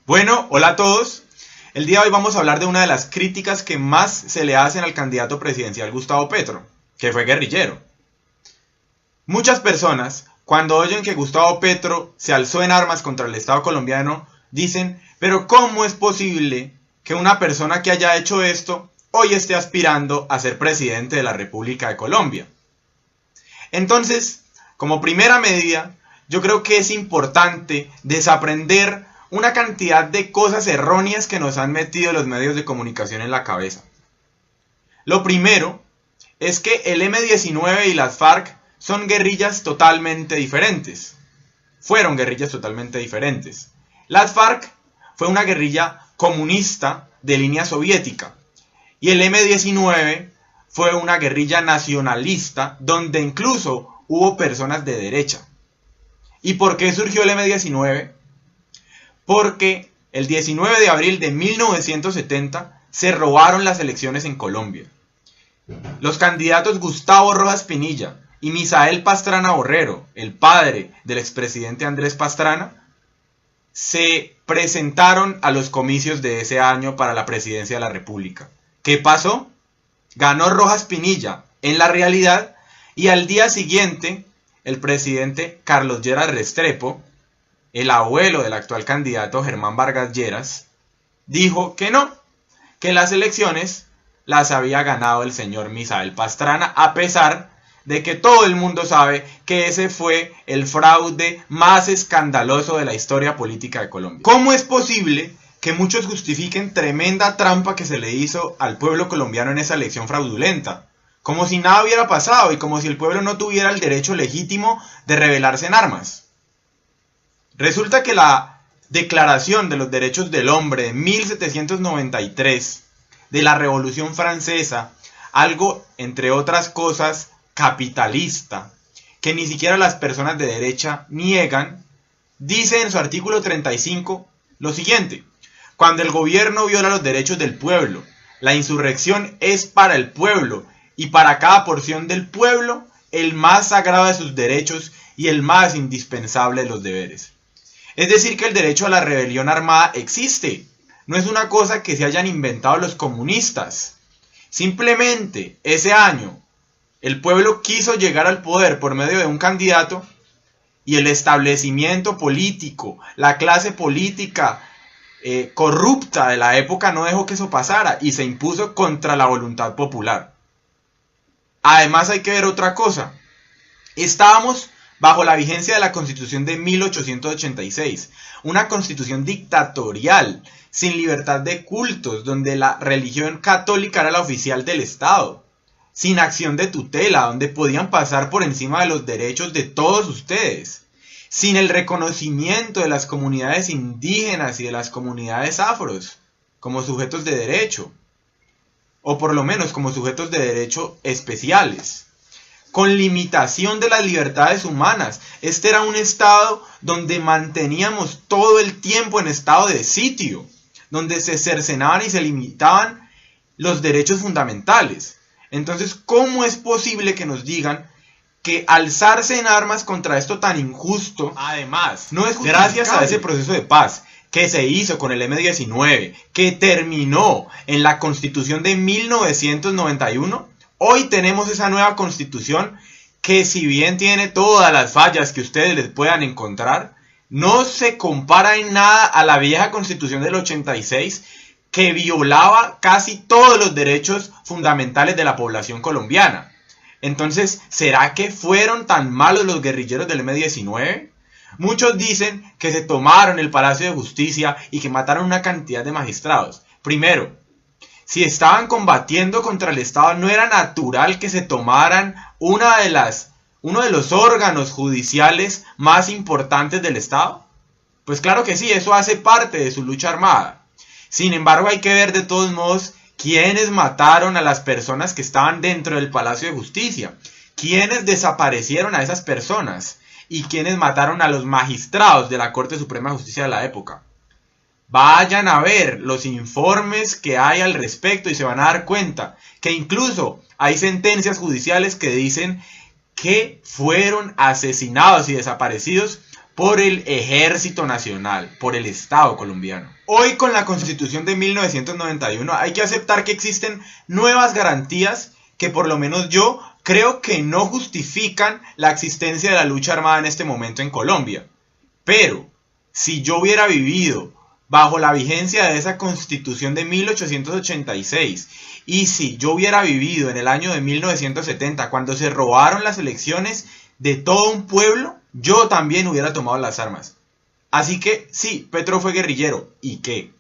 Bueno, hola a todos. El día de hoy vamos a hablar de una de las críticas que más se le hacen al candidato presidencial Gustavo Petro, que fue guerrillero. Muchas personas, cuando oyen que Gustavo Petro se alzó en armas contra el Estado colombiano, dicen, pero ¿cómo es posible que una persona que haya hecho esto hoy esté aspirando a ser presidente de la República de Colombia? Entonces, como primera medida, yo creo que es importante desaprender una cantidad de cosas erróneas que nos han metido los medios de comunicación en la cabeza. Lo primero es que el M-19 y las FARC son guerrillas totalmente diferentes. Fueron guerrillas totalmente diferentes. Las FARC fue una guerrilla comunista de línea soviética y el M-19 fue una guerrilla nacionalista donde incluso hubo personas de derecha. ¿Y por qué surgió el M-19? Porque el 19 de abril de 1970 se robaron las elecciones en Colombia. Los candidatos Gustavo Rojas Pinilla y Misael Pastrana Borrero, el padre del expresidente Andrés Pastrana, se presentaron a los comicios de ese año para la presidencia de la República. ¿Qué pasó? Ganó Rojas Pinilla en la realidad y al día siguiente el presidente Carlos Lleras Restrepo, el abuelo del actual candidato Germán Vargas Lleras, dijo que no, que las elecciones las había ganado el señor Misael Pastrana, a pesar de que todo el mundo sabe que ese fue el fraude más escandaloso de la historia política de Colombia. ¿Cómo es posible que muchos justifiquen tremenda trampa que se le hizo al pueblo colombiano en esa elección fraudulenta? Como si nada hubiera pasado y como si el pueblo no tuviera el derecho legítimo de rebelarse en armas. Resulta que la Declaración de los Derechos del Hombre de 1793 de la Revolución Francesa, algo, entre otras cosas, capitalista, que ni siquiera las personas de derecha niegan, dice en su artículo 35 lo siguiente: cuando el gobierno viola los derechos del pueblo, la insurrección es para el pueblo y para cada porción del pueblo el más sagrado de sus derechos y el más indispensable de los deberes. Es decir, que el derecho a la rebelión armada existe. No es una cosa que se hayan inventado los comunistas. Simplemente, ese año, el pueblo quiso llegar al poder por medio de un candidato y el establecimiento político, la clase política corrupta de la época no dejó que eso pasara y se impuso contra la voluntad popular. Además hay que ver otra cosa. Estábamos bajo la vigencia de la Constitución de 1886, una constitución dictatorial, sin libertad de cultos, donde la religión católica era la oficial del Estado, sin acción de tutela, donde podían pasar por encima de los derechos de todos ustedes, sin el reconocimiento de las comunidades indígenas y de las comunidades afros como sujetos de derecho, o por lo menos como sujetos de derecho especiales, con limitación de las libertades humanas. Este era un estado donde manteníamos todo el tiempo en estado de sitio, donde se cercenaban y se limitaban los derechos fundamentales. Entonces, ¿cómo es posible que nos digan que alzarse en armas contra esto tan injusto, además, no es justificable? Gracias a ese proceso de paz que se hizo con el M-19, que terminó en la Constitución de 1991, hoy tenemos esa nueva Constitución que, si bien tiene todas las fallas que ustedes les puedan encontrar, no se compara en nada a la vieja Constitución del 86, que violaba casi todos los derechos fundamentales de la población colombiana. Entonces, ¿será que fueron tan malos los guerrilleros del M-19? Muchos dicen que se tomaron el Palacio de Justicia y que mataron una cantidad de magistrados. Primero, si estaban combatiendo contra el Estado, ¿no era natural que se tomaran uno de los órganos judiciales más importantes del Estado? Pues claro que sí, eso hace parte de su lucha armada. Sin embargo, hay que ver de todos modos quiénes mataron a las personas que estaban dentro del Palacio de Justicia, quiénes desaparecieron a esas personas y quiénes mataron a los magistrados de la Corte Suprema de Justicia de la época. Vayan a ver los informes que hay al respecto y se van a dar cuenta que incluso hay sentencias judiciales que dicen que fueron asesinados y desaparecidos por el Ejército Nacional, por el Estado colombiano. Hoy, con la Constitución de 1991, hay que aceptar que existen nuevas garantías que por lo menos yo creo que no justifican la existencia de la lucha armada en este momento en Colombia. Pero, si yo hubiera vivido bajo la vigencia de esa Constitución de 1886, y si yo hubiera vivido en el año de 1970, cuando se robaron las elecciones de todo un pueblo, yo también hubiera tomado las armas. Así que sí, Petro fue guerrillero. ¿Y qué?